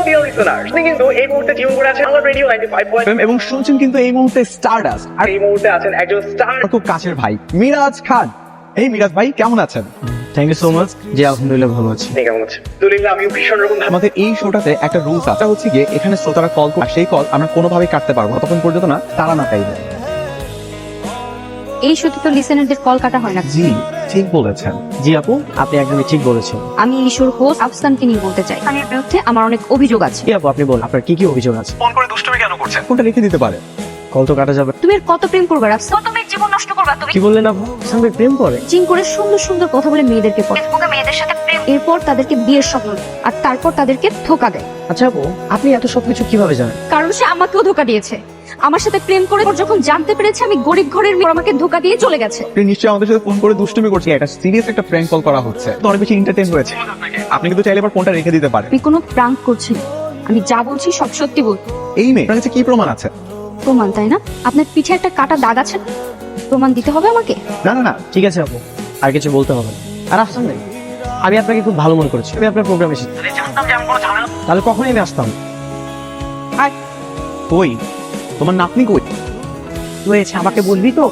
Dear listeners, আপনি কিন্তু এই মুহূর্তে টিউন করে আছেন আমার রেডিও 95.5 এবং শুনছেন কিন্তু এই মুহূর্তে স্টারডাস্ট আর এই মুহূর্তে আছেন একজন স্টার খুব কাছের ভাই মিরাজ খান। এই মিরাজ ভাই কেমন আছেন? Thank you so much. জি আলহামদুলিল্লাহ ভালো আছি। কেমন আছেন? দুলিল্লাহ আমিও ভীষণ রকম ভালো। আমাদের এই শোটাতে একটা রুলস আছে, হচ্ছে গিয়ে এখানে শ্রোতারা কল করে, সেই কল আমরা কোনোভাবেই কাটতে পারবো না তখন পর্যন্ত না তারা না পাইবে। এই শোতে তো লিসেনারদের কল কাটা হয় না। জি ঠিক বলেছেন। জি আপু, আপনি একদমই ঠিক বলেছেন। আমি এই শোর হোস্ট আফসানকে নিয়ে বলতে চাই, আমার বিরুদ্ধে আমার অনেক অভিযোগ আছে। জি আপু, আপনি বলুন আপনার কি কি অভিযোগ আছে। ফোন করে দুষ্টুমি কেন করছেন? কোনটা রেখে দিতে পারে? কল তো কাটা যাবে। তুমি আর কত প্রেম করবে আফসান? কত মেয়ের জীবন নষ্ট করবা তুমি? কি বললেন আপু? সঙ্গে প্রেম করে? চিন করে সুন্দর সুন্দর কথা বলে মেয়েদেরকে পড়ে, ফেসবুকে মেয়েদের সাথে প্রেম, এরপর তাদেরকে বিয়ের স্বপ্ন দেয়, আর তারপর তাদেরকে ধোকা দেয়। আচ্ছা আপু, আপনি এত সবকিছু কিভাবে জানেন? কারণ সে আমাকেও ধোকা দিয়েছে। আমার সাথে প্রেম করে ওর যখন জানতে পেরেছে আমি গরিব ঘরের মেয়ে, ওর আমাকে ধোকা দিয়ে চলে গেছে। আপনি নিশ্চয়ই আমাদের সাথে ফোন করে দুষ্টুমি করছেন। একটা সিরিয়াস একটা প্র্যাঙ্ক কল করা হচ্ছে, তো অনেক বেশি এন্টারটেইন হয়েছে। আপনি কিন্তু চাইলে এবার ফোনটা রেখে দিতে পারেন। আমি কোনো প্রাঙ্ক করছি না, আমি যা বলছি সব সত্যি বলছি। এই মেয়ে আপনার কাছে কি প্রমাণ আছে? প্রমাণ, তাই না? আপনার পিঠে একটা কাটা দাগ আছে, প্রমাণ দিতে হবে আমাকে? না না না, ঠিক আছে আপু, আর কিছু বলতে হবে না। আর আফসান ভাই, আমি আপনাকে খুব ভালো মনে করেছি। আমি আপনার প্রোগ্রামে এসেছি, তাহলে কখনই আমি আসতাম। কই তোমার নাতনি কই? হয়েছে আমাকে বলবি তো?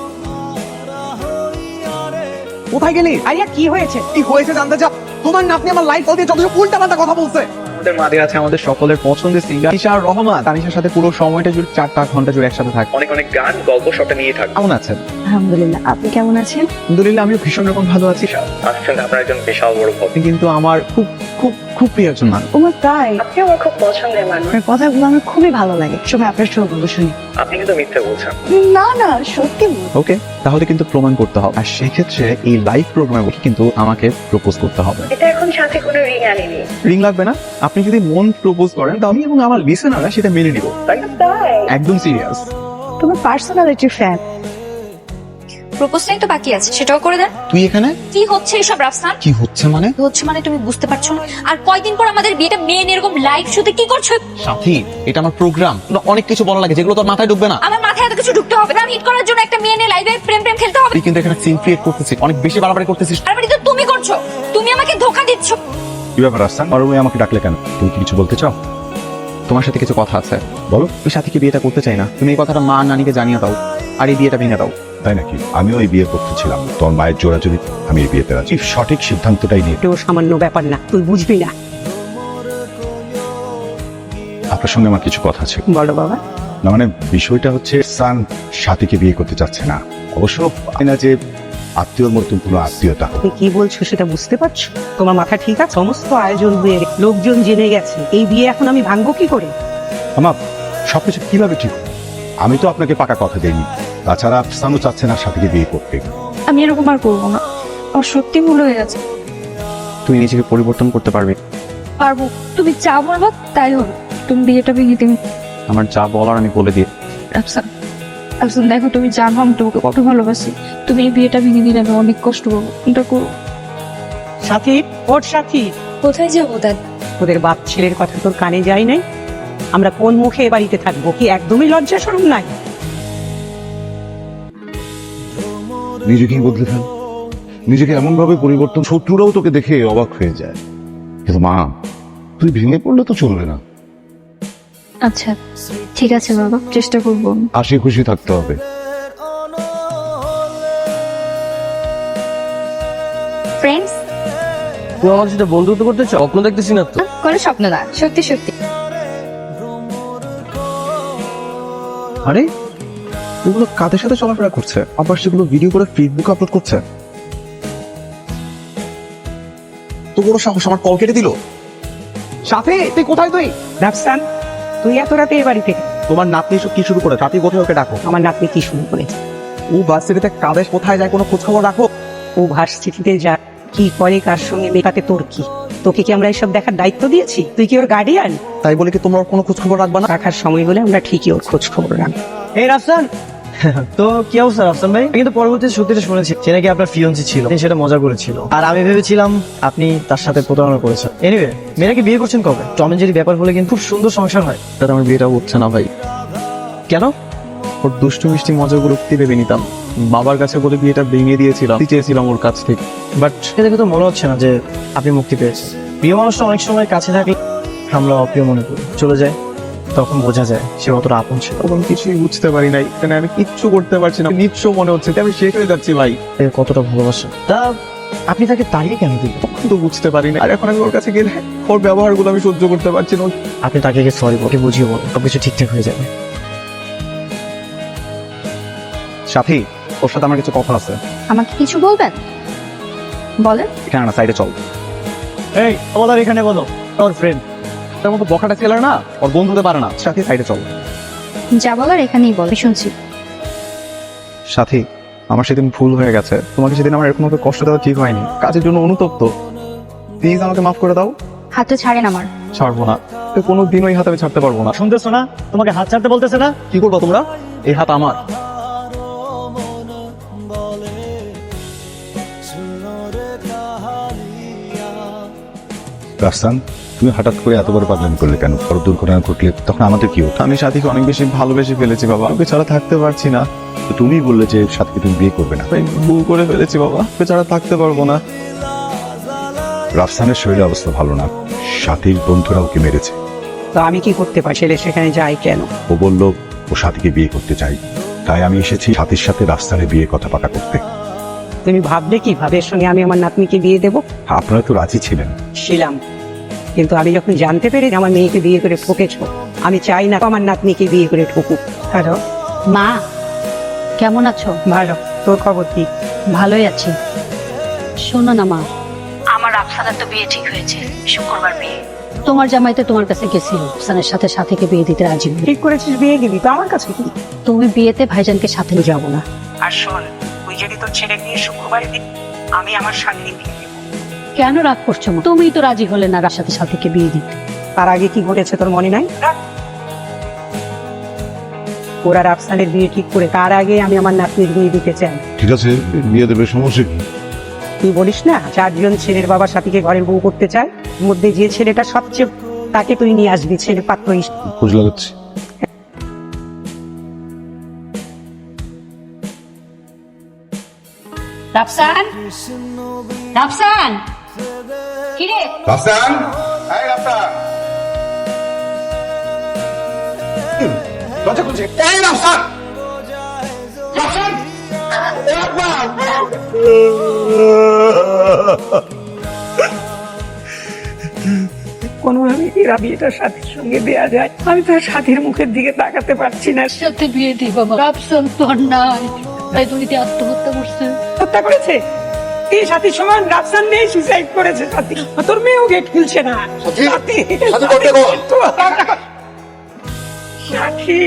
কোথায় গেলি? আরিয়া কি হয়েছে? কি হয়েছে জানতে চাও? তোমার নাতনি আমার লাইফ দিয়ে যত উল্টা পাল্টা কথা বলছে। আমাদের মাঝে আছে আমাদের সকলের পছন্দের সিঙ্গার তানিশা রহমান। তানিশার সাথে পুরো সময়টা জুড়ে 4 ঘন্টা জুড়ে একসাথে থাকে। অনেক অনেক গান গল্প সবটা নিয়ে থাকবে। কেমন আছেন? আলহামদুলিল্লাহ, আপনি কেমন আছেন? আলহামদুলিল্লাহ আমিও ভীষণ রকম ভালো আছি। আসলে আপনার একজন বিশাল বড় ভক্ত। আপনি কিন্তু আমার খুব খুব খুব প্রিয় একজন মানুষ। তোমার তাই? আপনি আমার খুব পছন্দের মানুষ। আপনার কথাগুলো আমার খুবই ভালো লাগে, সবাই আপনার শোগুলো শুনি। আপনি কিন্তু মিথ্যা বলছেন। না না, সত্যি বল। ওকে, তাহলে কিন্তু প্রমাণ করতে হবে, আর সেক্ষেত্রে এই লাইভ প্রোগ্রামে কিন্তু আমাকে প্রপোজ করতে হবে। এটা এখন সাথে কোনো রিং আনিনি। রিং লাগবে না, আপনি যদি মন প্রপোজ করেন তাহলে আমি এবং আমার লিসেনাররা সেটা মেনে নিব। তাই একদম সিরিয়াস। তোমার পার্সোনালিটির ফ্যান। প্রপোজটাই তো বাকি আছে, সেটাও করে দেন। তুই এখানে কি হচ্ছে এসব রাফসান? কি হচ্ছে মানে? কি হচ্ছে মানে তুমি বুঝতে পারছো না? আর কয়দিন পর আমাদের বিয়েটা, মেয়ে এরকম লাইভ শোতে কি করছো? সাথী, এটা আমার প্রোগ্রাম, অনেক কিছু বলা লাগে যেগুলো তোর মাথায় ঢুকবে না। আমার মাথায় এত কিছু ঢুকতে হবে না? হিট করার জন্য একটা মেয়ে নিয়ে লাইভে প্রেম প্রেম খেলতে হবে? তুই কিন্তু এখানে সিন ক্রিয়েট করতেছিস, অনেক বেশি বাড়াবাড়ি করতেছিস। আর মানে তো তুমি করছো, তুমি আমাকে ধোকা দিচ্ছ। কি ব্যাপার আসছেন? আর ওই আমাকে ডাকলে কেন? তুমি কি কিছু বলতে চাও? তোমার সাথে কিছু কথা আছে। বলো। তুই সাথীকে বিয়েটা করতে চাই না, তুমি এই কথাটা মা নানিকে জানিয়ে দাও, আর এই বিয়েটা ভেঙে দাও। তাই নাকি? আমিও এই বিয়ে করতে ছিলাম, তোর মায়ের জোরাজুরি আমি এই বিয়েতে রাজি। সঠিক সিদ্ধান্তটাই নিয়ে। এটাও সামান্য ব্যাপার না, তুই বুঝবি না। আপনার সঙ্গে আমার কিছু কথা আছে। বলো বাবা। না মানে বিষয়টা হচ্ছে সান সাথীকে বিয়ে করতে চাচ্ছে না। অবশ্য পাই না যে আত্মীয়র মতন কোনো আত্মীয়তা হোক। তুমি কি বলছো সেটা বুঝতে পারছো? তোমার মাথা ঠিক আছে? সমস্ত আয়োজন হয়ে গেছে, লোকজন জেনে গেছে, এই বিয়ে এখন আমি ভাঙবো কি করে? আমার সবকিছু কিভাবে ঠিক হবে? আমি তো আপনাকে পাকা কথা দেইনি। তাছাড়া সানও চাচ্ছে না সাথীকে বিয়ে করতে। আমি এরকম আর করবো না, আমার সত্যি ভুল হয়ে গেছে। তুই নিজেকে পরিবর্তন করতে পারবি। পারবো, তুমি যা বলবা তাই হবে। তুমি বিয়েটা ভেঙে দিন। আমার যা বলার আমি বলে দিই। আফসান, আফসান দেখো, তুমি জানো আমি তোমাকে কত ভালোবাসি। তুমি এই বিয়েটা ভেঙে দিলে আমি অনেক কষ্ট পাবো। এটা করো। সাথী, ওর সাথী, কোথায় যাবো দাদ? ওদের বাপ ছেলের কথা তোর কানে যায় নাই? আমরা কোন মুখে এ বাড়িতে থাকবো? কি একদমই লজ্জা শরম নাই? নিজেকেই বদলে ফেল, নিজেকে এমন ভাবে পরিবর্তন, শত্রুরাও তোকে দেখে অবাক হয়ে যায়। কিন্তু মা, তুই ভেঙে পড়লে তো চলবে না। আচ্ছা ঠিক আছে বাবা, চেষ্টা করবো। হাসি খুশি থাকতে হবে। ফ্রেন্ডস, তুমি আমার সাথে বন্ধুত্ব করতে চাও? স্বপ্ন দেখতেছি না তো। কোনো স্বপ্ন না, সত্যি সত্যি। আরে ওগুলো কাদের সাথে চলাফেরা করছে, আবার সেগুলো ভিডিও করে ফেসবুকে আপলোড করছে। তো বড় সাহস, আমার কল কেটে দিল। সাথে তুই কোথায়? তুই রাফসান, তুই এত রাতে এ বাড়ি থেকে? তোমার নাতনি এসব কি শুরু করে? রাতে কোথায় ওকে ডাকো। আমার নাতনি কি শুরু করেছে? ও ভার্সিটিতে কাদের কোথায় যায় কোনো খোঁজ খবর রাখো? ও ভার্সিটিতে যা কি করে, কার সঙ্গে মেটাতে তোর কি? তোকে কি আমরা এসব দেখার দায়িত্ব দিয়েছি? তুই কি ওর গার্ডিয়ান? তাই বলে কি তোমরা ওর কোনো খোঁজ খবর রাখবা না? রাখার সময় হলে আমরা ঠিকই ওর খোঁজ খবর রাখবো। এই রাফসান, তো কি অবস্থা রাফসান ভাই? কিন্তু পরবর্তীতে সত্যিটা শুনেছি সে নাকি আপনার ফিয়ন্সি ছিল, তিনি সেটা মজা করেছিল, আর আমি ভেবেছিলাম আপনি তার সাথে প্রতারণা করেছেন। এনিওয়ে, মেয়েরাকে বিয়ে করছেন কবে? টম এন্ড জেরি ব্যাপার হলে কিন্তু খুব সুন্দর সংসার হয়। তাহলে আমার বিয়েটা হচ্ছে না ভাই। কেন? ওর দুষ্টু মিষ্টি মজাগুলো ভেবে নিতাম, বাবার কাছে বলে বিয়েটা ভেঙে দিয়েছিলাম, চেয়েছিলাম ওর কাছ থেকে। বাট সে দেখে তো মনে হচ্ছে না যে আপনি মুক্তি পেয়েছেন। প্রিয় মানুষটা অনেক সময় কাছে থাকলে আমরা অপ্রিয় মনে করি, চলে যায়, তখন বোঝা যায় সে কতটা আপন ছিল। তখন কিছুই বুঝতে পারি নাই, এখানে আমি কিচ্ছু করতে পারছি না, নিঃস্ব মনে হচ্ছে যে আমি শেষ হয়ে যাচ্ছি ভাই। এ কতটা ভালোবাসা। তা আপনি তাকে তাড়িয়ে কেন দিলেন? তখন তো বুঝতে পারি না, আর এখন আমি ওর কাছে গেলে ওর ব্যবহারগুলো আমি সহ্য করতে পারছি না। আপনি তাকে সরি বলে বুঝিয়ে বলেন, সবকিছু ঠিকঠাক হয়ে যাবে। সাথী, ওর সাথে আমার কিছু কথা আছে। আমাকে কিছু বলবেন? বলেন। এখানে না, সাইডে চল। এই আমাদের এখানে বলো, ওর ফ্রেন্ড তার মতো বখাটা ছেলে না, ওর বন্ধু হতে পারে না। সাথী, সাইডে চল। যা বলার এখানেই বল, শুনছি। সাথী, আমার সেদিন ভুল হয়ে গেছে, তোমাকে সেদিন আমার এরকম ভাবে কষ্ট দেওয়া ঠিক হয়নি, কাজের জন্য অনুতপ্ত। প্লিজ আমাকে মাফ করে দাও। হাতটা ছাড়েন আমার। ছাড়বো না, কোনো দিন ওই হাত আমি ছাড়তে পারবো না। শুনতেছো না? তোমাকে হাত ছাড়তে বলতেছে না? কি করবো তোমরা? এই হাত আমার। রাফসান, তুমি হঠাৎ করে এতবার পাগলামি করলে কেন? বড় দুর্ঘটনা ঘটলে তখন আমাদের কি হতো? আমি সাথীকে অনেক বেশি ভালোবেসে ফেলেছি বাবা, ওকে ছাড়া থাকতে পারছি না। তো তুমিই বললে যে সাথীকে তুমি বিয়ে করবে না। আমি ভুল করে ফেলেছি বাবা, ওকে ছাড়া থাকতে পারবো না। রাফসানের শরীরের অবস্থা ভালো না, সাথীর বন্ধুরা ওকে মেরেছে। তো আমি কি করতে পারি? ছেলে সেখানে যায় কেন? ও বলল ও সাথীকে বিয়ে করতে চাই, তাই আমি এসেছি সাথীর সাথে রাফসানের বিয়ে কথা পাকা করতে। তুমি ভাবলে কি ভাবের সঙ্গে আমি আমার নাতনিকে বিয়ে দেবো? আপনারা তো রাজি ছিলেন। ছিলাম, কিন্তু আমি যখন জানতে পেরে যে আমার মেয়েকে বিয়ে করে ঠকেছো, আমি চাই না আমার নাতনিকে বিয়ে করে ঠকুক। হ্যালো মা, কেমন আছো? ভালো, তোর খবর কি? ভালোই আছি। শোনো না মা, আমার আফসানের তো বিয়ে ঠিক হয়েছে, শুক্রবার বিয়ে। তোমার জামাই তো তোমার কাছে গেছিল আফসানের সাথে সাথীকে বিয়ে দিতে রাজি হয়ে। ঠিক করেছিস বিয়ে দিবি, তো আমার কাছে কি? তুমি বিয়েতে ভাইজানকে সাথে নিয়ে যাবো না। আর শোন, তুই যদি তোর ছেলে নিয়ে শুক্রবারে দিবি, আমি আমার স্বামী বিয়ে দেবো। কেন রাগ করছো মা? তুমিই তো রাজি হলে না রার সাথে সাথীকে বিয়ে দিতে। তার আগে কি ঘটেছে তোর মনে নাই? ওরা রাফসানের বিয়ে ঠিক করে তার আগে আমি আমার নাতনির বিয়ে দিতে চাই। ঠিক আছে, বিয়ে দেবে, সমস্যা কি? তুই বলিস না 4 জন ছেলের বাবার সাথীকে ঘরের বউ করতে চায়, এর মধ্যে যে ছেলেটা সবচেয়ে, তাকে তুই নিয়ে আসবি ছেলে পাত্র হিসেবে। খোঁজ লাগাচ্ছি। রাফসান, রাফসান, কি রে? রাফসান, এই রাফসান। দরজা খুলছে। এই রাফসান। রাফসান। কোনোভাবে এরা বিয়েটা সাথীর সঙ্গে দেয়া যায়? আমি তো সাথীর মুখের দিকে তাকাতে পারছি না। সাথে বিয়ে দিই বাবা। রাফসান তো আর নাই, তাই দুনিতে আত্মহত্যা করছে। হত্যা করেছে? এই সাথীর সমান রাফসান নেই, সুইসাইড করেছে সাথী। তোর মেয়েও গেট খুলছে না। সাথী, সাথী করতে বল। সাথী।